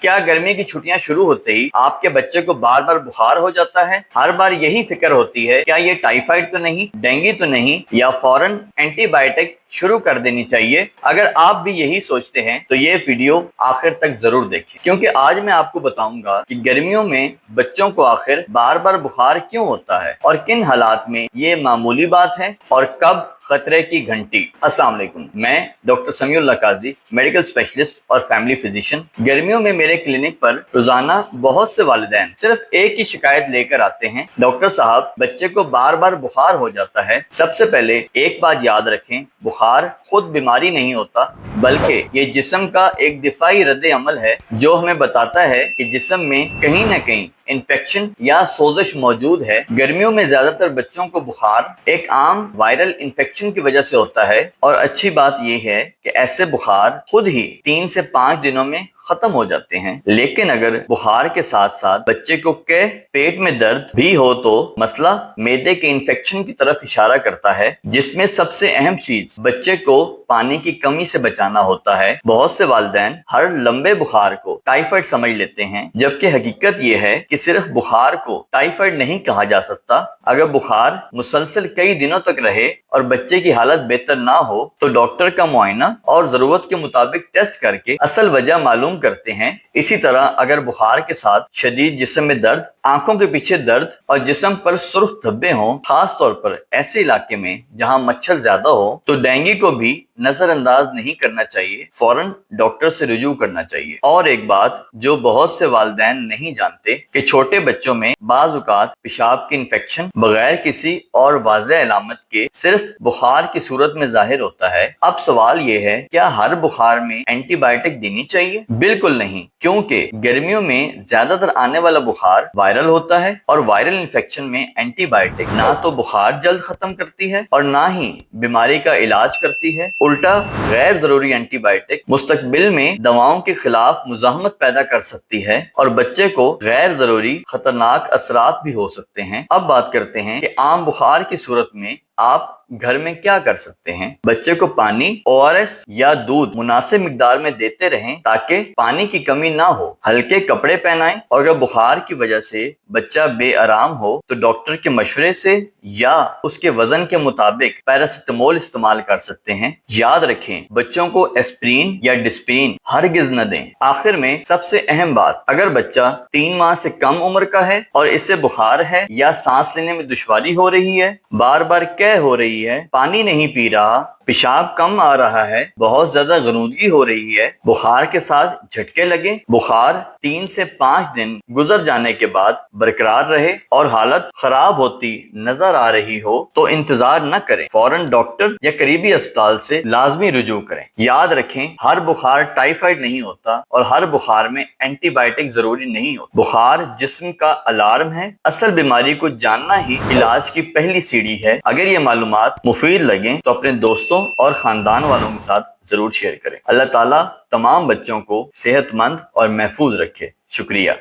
क्या गर्मी की छुट्टियां शुरू होते ही आपके बच्चे को बार बार बुखार हो जाता है? हर बार यही फिक्र होती है, क्या ये टाइफाइड तो नहीं, डेंगू तो नहीं, या फौरन एंटीबायोटिक शुरू कर देनी चाहिए? अगर आप भी यही सोचते हैं तो ये वीडियो आखिर तक जरूर देखें, क्योंकि आज मैं आपको बताऊंगा कि गर्मियों में बच्चों को आखिर बार बार बुखार क्यों होता है और किन हालात में ये मामूली बात है और कब खतरे की घंटी। अस्सलाम वालेकुम, मैं डॉक्टर समीउल्लाह काजी, मेडिकल स्पेशलिस्ट और फैमिली फिजिशियन। गर्मियों में मेरे क्लिनिक पर रोजाना बहुत से वालिदैन सिर्फ एक ही शिकायत लेकर आते हैं, डॉक्टर साहब बच्चे को बार बार बुखार हो जाता है। सबसे पहले एक बात याद रखें, बुखार खुद बीमारी नहीं होता, बल्कि ये जिस्म का एक दिफाई रद्द अमल है जो हमें बताता है कि जिस्म में कहीं ना कहीं इन्फेक्शन या सोजिश मौजूद है। गर्मियों में ज्यादातर बच्चों को बुखार एक आम वायरल इन्फेक्शन की वजह से होता है और अच्छी बात यह है कि ऐसे बुखार खुद ही 3 से 5 दिनों में खत्म हो जाते हैं। लेकिन अगर बुखार के साथ साथ बच्चे को के पेट में दर्द भी हो तो मसला मैदे के इन्फेक्शन की तरफ इशारा करता है, जिसमें सबसे अहम चीज बच्चे को पानी की कमी से बचाना होता है। बहुत से वालिदैन हर लंबे बुखार को टाइफाइड समझ लेते हैं, जबकि हकीकत यह है कि सिर्फ बुखार को टाइफाइड नहीं कहा जा सकता। अगर बुखार मुसलसल कई दिनों तक रहे और बच्चे की हालत बेहतर ना हो तो डॉक्टर का मुआयना और जरूरत के मुताबिक टेस्ट करके असल वजह मालूम करते हैं। इसी तरह अगर बुखार के साथ शदीद जिस्म में दर्द, आंखों के पीछे दर्द और जिस्म पर सुर्ख धब्बे हों, खास तौर पर ऐसे इलाके में जहां मच्छर ज्यादा हो, तो डेंगू को भी नजरअंदाज नहीं करना चाहिए, फौरन डॉक्टर से रुजू करना चाहिए। और एक बात जो बहुत से वालिदैन नहीं जानते कि छोटे बच्चों में बाज़ औक़ात पेशाब की इन्फेक्शन बगैर किसी और वाज़ेह अलामत के सिर्फ बुखार की सूरत में जाहिर होता है। अब सवाल ये है, क्या हर बुखार में एंटीबायोटिक देनी चाहिए? बिल्कुल नहीं, क्योंकि गर्मियों में ज्यादातर आने वाला बुखार वायरल होता है और वायरल इन्फेक्शन में एंटीबायोटिक ना तो बुखार जल्द खत्म करती है और ना ही बीमारी का इलाज करती है। उल्टा गैर जरूरी एंटीबायोटिक मुस्तकबिल में दवाओं के खिलाफ मुजाहमत पैदा कर सकती है और बच्चे को गैर जरूरी खतरनाक असरात भी हो सकते हैं। अब बात करते हैं कि आम बुखार की सूरत में आप घर में क्या कर सकते हैं। बच्चे को पानी, ORS या दूध मुनासिब मिकदार में देते रहें ताकि पानी की कमी ना हो। हल्के कपड़े पहनाएं और अगर बुखार की वजह से बच्चा बेआराम हो तो डॉक्टर के मशवरे से या उसके वजन के मुताबिक पैरासिटामोल इस्तेमाल कर सकते हैं। याद रखें, बच्चों को एस्प्रिन या डिस्प्रिन हरगिज न दें। आखिर में सबसे अहम बात, अगर बच्चा 3 माह से कम उम्र का है और इसे बुखार है या सांस लेने में दुश्वारी हो रही है, बार बार हो रही है, पानी नहीं पी रहा, पेशाब कम आ रहा है, बहुत ज्यादा गनूदगी हो रही है, बुखार के साथ झटके लगे, बुखार 3 से 5 दिन गुजर जाने के बाद बरकरार रहे और हालत खराब होती नजर आ रही हो तो इंतजार न करें, फौरन डॉक्टर या करीबी अस्पताल से लाजमी रुजू करें। याद रखें, हर बुखार टाइफाइड नहीं होता और हर बुखार में एंटीबायोटिक जरूरी नहीं होता। बुखार जिस्म का अलार्म है, असल बीमारी को जानना ही इलाज की पहली सीढ़ी है। अगर ये मालूमात मुफीद लगे तो अपने दोस्तों और खानदान वालों के साथ जरूर शेयर करें। अल्लाह ताला तमाम बच्चों को सेहतमंद और महफूज रखे। शुक्रिया।